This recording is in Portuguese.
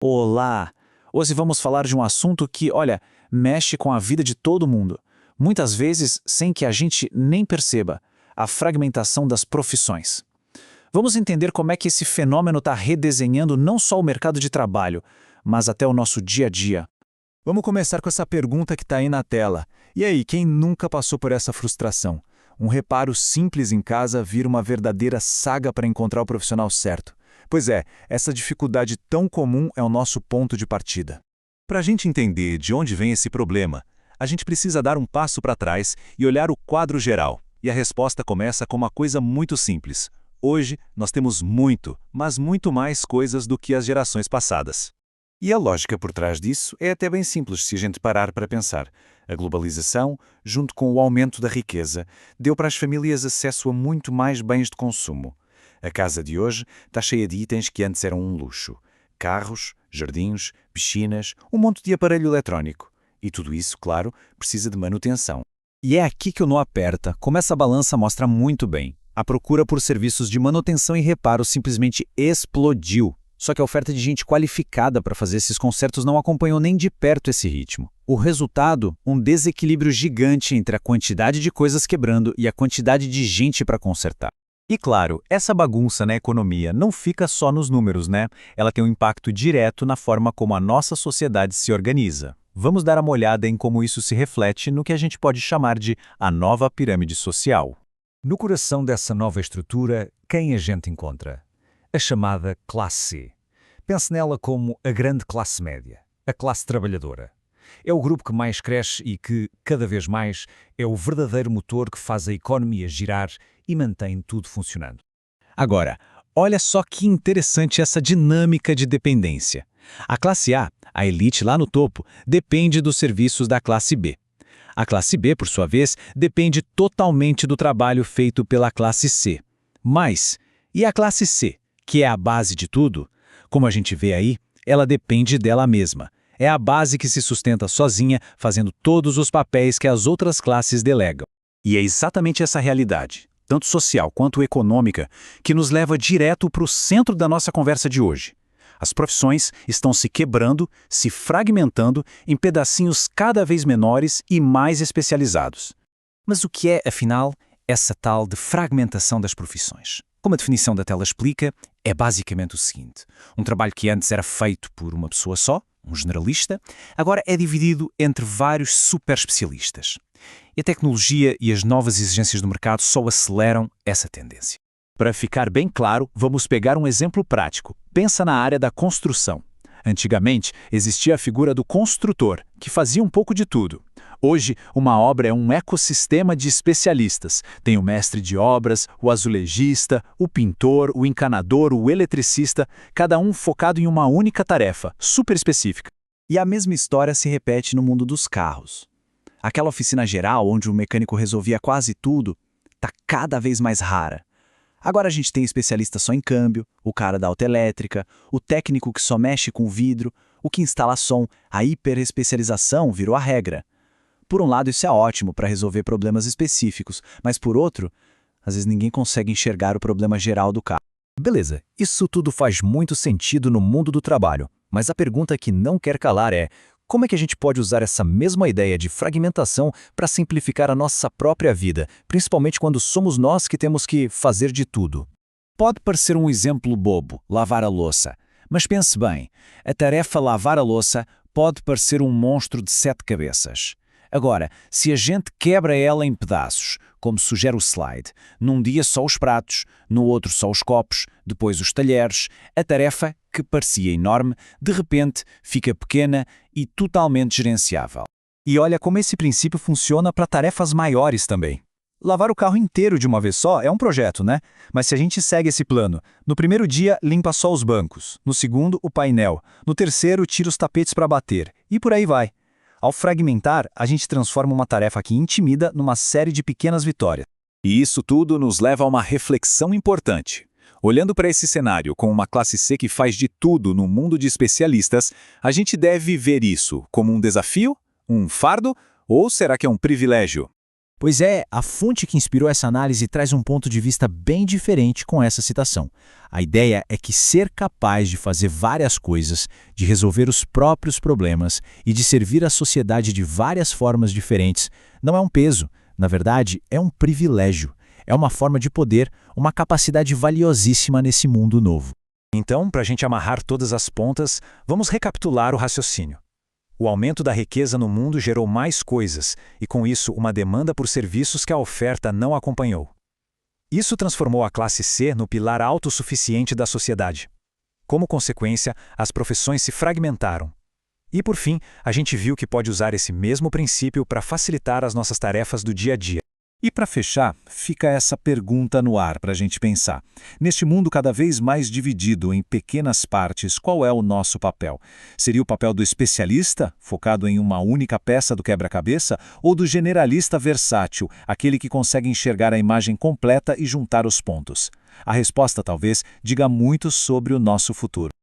Olá! Hoje vamos falar de um assunto que, olha, mexe com a vida de todo mundo. Muitas vezes sem que a gente nem perceba: a fragmentação das profissões. Vamos entender como é que esse fenômeno está redesenhando não só o mercado de trabalho, mas até o nosso dia a dia. Vamos começar com essa pergunta que está aí na tela. E aí, quem nunca passou por essa frustração? Um reparo simples em casa vira uma verdadeira saga para encontrar o profissional certo. Pois é, essa dificuldade tão comum é o nosso ponto de partida. Para a gente entender de onde vem esse problema, a gente precisa dar um passo para trás e olhar o quadro geral. E a resposta começa com uma coisa muito simples. Hoje, nós temos muito, mas muito mais coisas do que as gerações passadas. E a lógica por trás disso é até bem simples se a gente parar para pensar. A globalização, junto com o aumento da riqueza, deu para as famílias acesso a muito mais bens de consumo. A casa de hoje está cheia de itens que antes eram um luxo. Carros, jardins, piscinas, um monte de aparelho eletrónico. E tudo isso, claro, precisa de manutenção. E é aqui que o nó aperta, como essa balança mostra muito bem. A procura por serviços de manutenção e reparo simplesmente explodiu. Só que a oferta de gente qualificada para fazer esses consertos não acompanhou nem de perto esse ritmo. O resultado? Um desequilíbrio gigante entre a quantidade de coisas quebrando e a quantidade de gente para consertar. E claro, essa bagunça na economia não fica só nos números, né? Ela tem um impacto direto na forma como a nossa sociedade se organiza. Vamos dar uma olhada em como isso se reflete no que a gente pode chamar de a nova pirâmide social. No coração dessa nova estrutura, quem a gente encontra? A chamada classe C. Pense nela como a grande classe média, a classe trabalhadora. É o grupo que mais cresce e que, cada vez mais, é o verdadeiro motor que faz a economia girar e mantém tudo funcionando. Agora, olha só que interessante essa dinâmica de dependência. A classe a elite lá no topo, depende dos serviços da classe B. A classe B, por sua vez, depende totalmente do trabalho feito pela classe C. Mas, e a classe C, que é a base de tudo? Como a gente vê aí, ela depende dela mesma. É a base que se sustenta sozinha, fazendo todos os papéis que as outras classes delegam. E é exatamente essa realidade, tanto social quanto econômica, que nos leva direto para o centro da nossa conversa de hoje. As profissões estão se quebrando, se fragmentando em pedacinhos cada vez menores e mais especializados. Mas o que é, afinal, essa tal de fragmentação das profissões? Como a definição da tela explica, é basicamente o seguinte: um trabalho que antes era feito por uma pessoa só, um generalista, agora é dividido entre vários super especialistas. E a tecnologia e as novas exigências do mercado só aceleram essa tendência. Para ficar bem claro, vamos pegar um exemplo prático. Pensa na área da construção. Antigamente, existia a figura do construtor, que fazia um pouco de tudo. Hoje, uma obra é um ecossistema de especialistas. Tem o mestre de obras, o azulejista, o pintor, o encanador, o eletricista, cada um focado em uma única tarefa, super específica. E a mesma história se repete no mundo dos carros. Aquela oficina geral onde o mecânico resolvia quase tudo está cada vez mais rara. Agora a gente tem especialista só em câmbio, o cara da autoelétrica, o técnico que só mexe com vidro, o que instala som. A hiperespecialização virou a regra. Por um lado, isso é ótimo para resolver problemas específicos, mas por outro, às vezes ninguém consegue enxergar o problema geral do carro. Beleza, isso tudo faz muito sentido no mundo do trabalho, mas a pergunta que não quer calar é: como é que a gente pode usar essa mesma ideia de fragmentação para simplificar a nossa própria vida, principalmente quando somos nós que temos que fazer de tudo? Pode parecer um exemplo bobo, lavar a louça. Mas pense bem, a tarefa lavar a louça pode parecer um monstro de 7 cabeças. Agora, se a gente quebra ela em pedaços, como sugere o slide, num dia só os pratos, no outro só os copos, depois os talheres, a tarefa, que parecia enorme, de repente fica pequena e totalmente gerenciável. E olha como esse princípio funciona para tarefas maiores também. Lavar o carro inteiro de uma vez só é um projeto, né? Mas se a gente segue esse plano, no primeiro dia limpa só os bancos, no segundo o painel, no terceiro tira os tapetes para bater, e por aí vai. Ao fragmentar, a gente transforma uma tarefa que intimida numa série de pequenas vitórias. E isso tudo nos leva a uma reflexão importante. Olhando para esse cenário com uma classe C que faz de tudo no mundo de especialistas, a gente deve ver isso como um desafio, um fardo, ou será que é um privilégio? Pois é, a fonte que inspirou essa análise traz um ponto de vista bem diferente com essa citação. A ideia é que ser capaz de fazer várias coisas, de resolver os próprios problemas e de servir a sociedade de várias formas diferentes não é um peso, na verdade, é um privilégio. É uma forma de poder, uma capacidade valiosíssima nesse mundo novo. Então, para a gente amarrar todas as pontas, vamos recapitular o raciocínio. O aumento da riqueza no mundo gerou mais coisas e, com isso, uma demanda por serviços que a oferta não acompanhou. Isso transformou a classe C no pilar autossuficiente da sociedade. Como consequência, as profissões se fragmentaram. E, por fim, a gente viu que pode usar esse mesmo princípio para facilitar as nossas tarefas do dia a dia. E para fechar, fica essa pergunta no ar para a gente pensar. Neste mundo cada vez mais dividido em pequenas partes, qual é o nosso papel? Seria o papel do especialista, focado em uma única peça do quebra-cabeça, ou do generalista versátil, aquele que consegue enxergar a imagem completa e juntar os pontos? A resposta talvez diga muito sobre o nosso futuro.